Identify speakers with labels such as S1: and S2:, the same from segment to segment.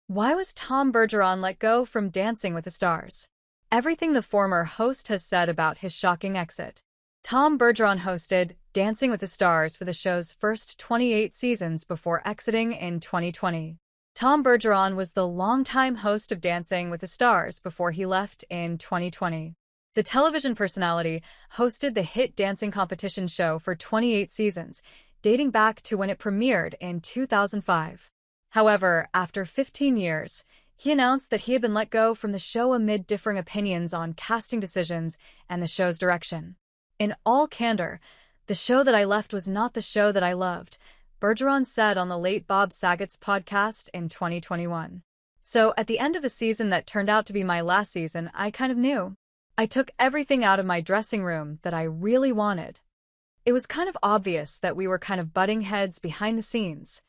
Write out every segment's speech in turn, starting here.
S1: Why was Tom Bergeron let go from Dancing with the Stars? Everything the former host has said about his shocking exit. Tom Bergeron hosted Dancing with the Stars for the show's first 28 seasons before exiting in 2020. Tom Bergeron was the longtime host of Dancing with the Stars before he left in 2020. The television personality hosted the hit dancing competition show for 28 seasons, dating back to when it premiered in 2005. However, after 15 years, he announced that he had been let go from the show amid differing opinions on casting decisions and the show's direction. "In all candor, the show that I left was not the show that I loved," Bergeron said on the late Bob Saget's podcast in 2021. "So, at the end of the season that turned out to be my last season, I kind of knew. I took everything out of my dressing room that I really wanted. It was kind of obvious that we were kind of butting heads behind the scenes.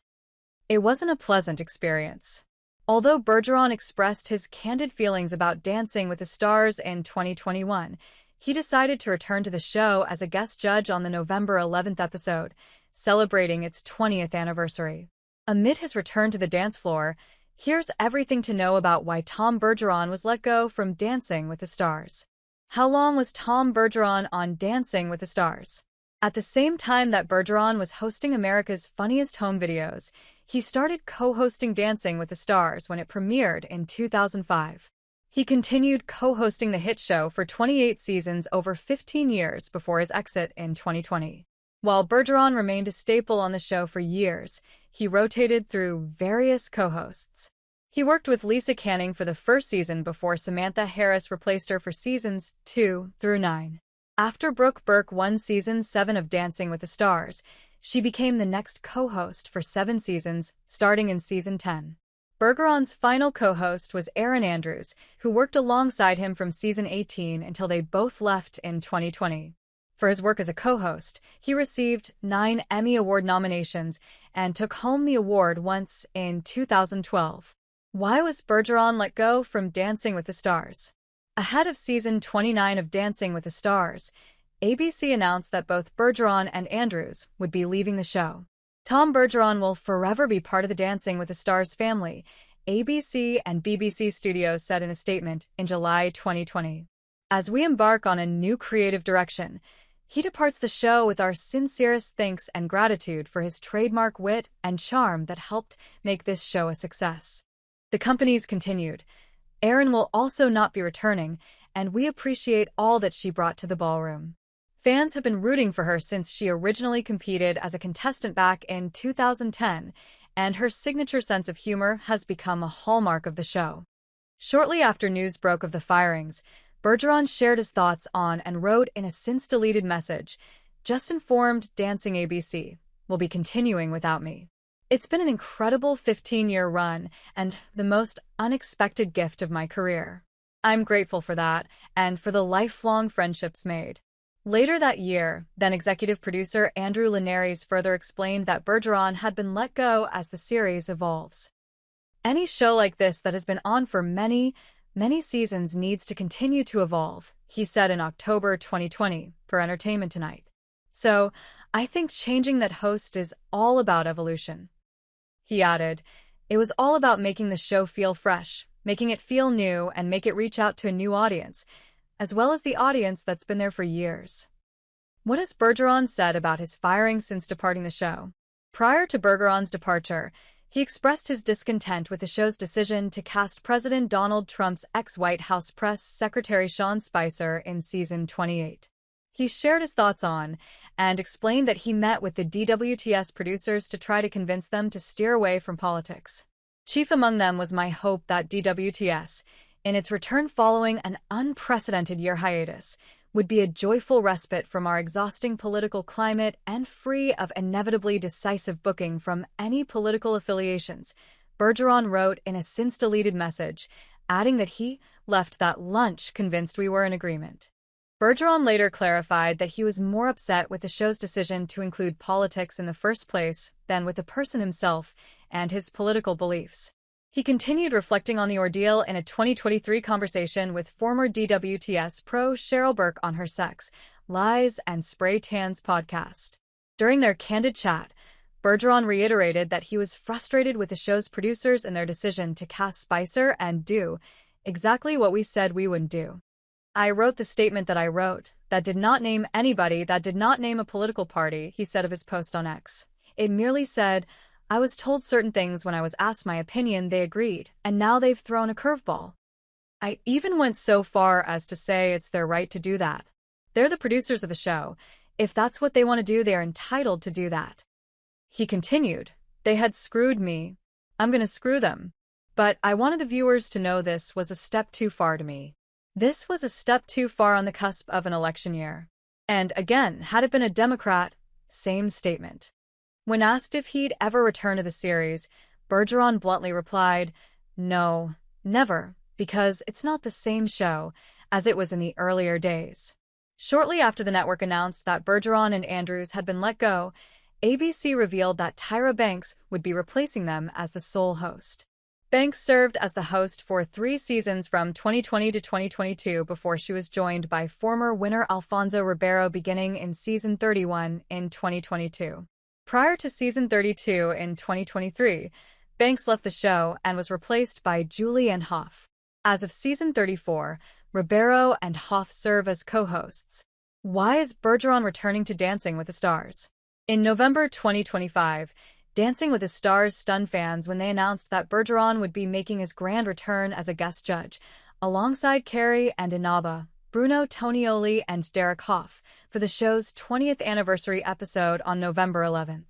S1: It wasn't a pleasant experience." Although Bergeron expressed his candid feelings about Dancing with the Stars in 2021, he decided to return to the show as a guest judge on the November 11th episode, celebrating its 20th anniversary. Amid his return to the dance floor, here's everything to know about why Tom Bergeron was let go from Dancing with the Stars. How long was Tom Bergeron on Dancing with the Stars? At the same time that Bergeron was hosting America's Funniest Home Videos, he started co-hosting Dancing with the Stars when it premiered in 2005. He continued co-hosting the hit show for 28 seasons over 15 years before his exit in 2020. While Bergeron remained a staple on the show for years, he rotated through various co-hosts. He worked with Lisa Canning for the first season before Samantha Harris replaced her for seasons 2 through 9. After Brooke Burke won Season 7 of Dancing with the Stars, she became the next co-host for 7 seasons, starting in Season 10. Bergeron's final co-host was Erin Andrews, who worked alongside him from Season 18 until they both left in 2020. For his work as a co-host, he received 9 Emmy Award nominations and took home the award once in 2012. Why was Bergeron let go from Dancing with the Stars? Ahead of Season 29 of Dancing with the Stars, ABC announced that both Bergeron and Andrews would be leaving the show. Tom Bergeron will forever be part of the Dancing with the Stars family, ABC and BBC Studios said in a statement in July 2020. "As we embark on a new creative direction, he departs the show with our sincerest thanks and gratitude for his trademark wit and charm that helped make this show a success." The companies continued, "Erin will also not be returning, and we appreciate all that she brought to the ballroom. Fans have been rooting for her since she originally competed as a contestant back in 2010, and her signature sense of humor has become a hallmark of the show." Shortly after news broke of the firings, Bergeron shared his thoughts on and wrote in a since-deleted message, "Just informed Dancing ABC will be continuing without me. It's been an incredible 15-year run and the most unexpected gift of my career. I'm grateful for that and for the lifelong friendships made." Later that year, then executive producer Andrew Linares further explained that Bergeron had been let go as the series evolves. "Any show like this that has been on for many seasons needs to continue to evolve," he said in October 2020 for Entertainment Tonight. "So, I think changing that host is all about evolution." He added, "It was all about making the show feel fresh, making it feel new, and make it reach out to a new audience, as well as the audience that's been there for years." What has Bergeron said about his firing since departing the show? Prior to Bergeron's departure, he expressed his discontent with the show's decision to cast President Donald Trump's ex-White House press secretary Sean Spicer in Season 28. He shared his thoughts on and explained that he met with the DWTS producers to try to convince them to steer away from politics. "Chief among them was my hope that DWTS, in its return following an unprecedented year hiatus, would be a joyful respite from our exhausting political climate and free of inevitably decisive booking from any political affiliations," Bergeron wrote in a since-deleted message, adding that he left that lunch convinced we were in agreement. Bergeron later clarified that he was more upset with the show's decision to include politics in the first place than with the person himself and his political beliefs. He continued reflecting on the ordeal in a 2023 conversation with former DWTS pro Cheryl Burke on her Sex, Lies, and Spray Tans podcast. During their candid chat, Bergeron reiterated that he was frustrated with the show's producers and their decision to cast Spicer and do exactly what we said we wouldn't do. I wrote the statement that I wrote, that did not name anybody, that did not name a political party, he said of his post on X. It merely said, I was told certain things when I was asked my opinion, they agreed, and now they've thrown a curveball. I even went so far as to say it's their right to do that. They're the producers of a show. If that's what they want to do, they're entitled to do that. He continued, they had screwed me. I'm gonna screw them. But I wanted the viewers to know this was a step too far to me. This was a step too far on the cusp of an election year. And again, had it been a Democrat, same statement. When asked if he'd ever return to the series, Bergeron bluntly replied, no, never, because it's not the same show as it was in the earlier days. Shortly after the network announced that Bergeron and Andrews had been let go, ABC revealed that Tyra Banks would be replacing them as the sole host. Banks served as the host for 3 seasons from 2020 to 2022 before she was joined by former winner Alfonso Ribeiro beginning in season 31 in 2022. Prior to season 32 in 2023, Banks left the show and was replaced by Julianne Hough. As of season 34, Ribeiro and Hough serve as co-hosts. Why is Bergeron returning to Dancing with the Stars? In November 2025, Dancing with the Stars stunned fans when they announced that Bergeron would be making his grand return as a guest judge, alongside Carrie and Inaba, Bruno Tonioli, and Derek Hough, for the show's 20th anniversary episode on November 11th.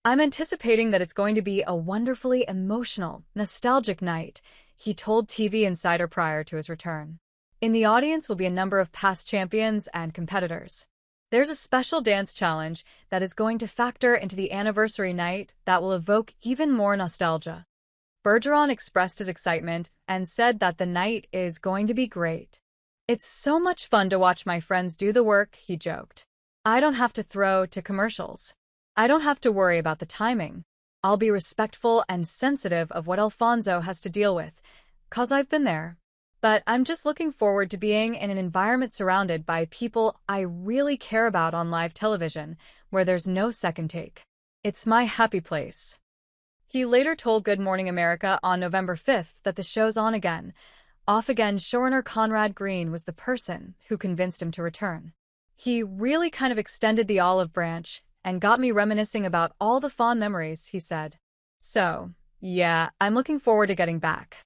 S1: I'm anticipating that it's going to be a wonderfully emotional, nostalgic night, he told TV Insider prior to his return. In the audience will be a number of past champions and competitors. There's a special dance challenge that is going to factor into the anniversary night that will evoke even more nostalgia. Bergeron expressed his excitement and said that the night is going to be great. It's so much fun to watch my friends do the work, he joked. I don't have to throw to commercials. I don't have to worry about the timing. I'll be respectful and sensitive of what Alfonso has to deal with, 'cause I've been there. But I'm just looking forward to being in an environment surrounded by people I really care about on live television, where there's no second take. It's my happy place. He later told Good Morning America on November 5th that the show's on again. Off again showrunner Conrad Green was the person who convinced him to return. He really kind of extended the olive branch and got me reminiscing about all the fond memories, he said. So, yeah, I'm looking forward to getting back.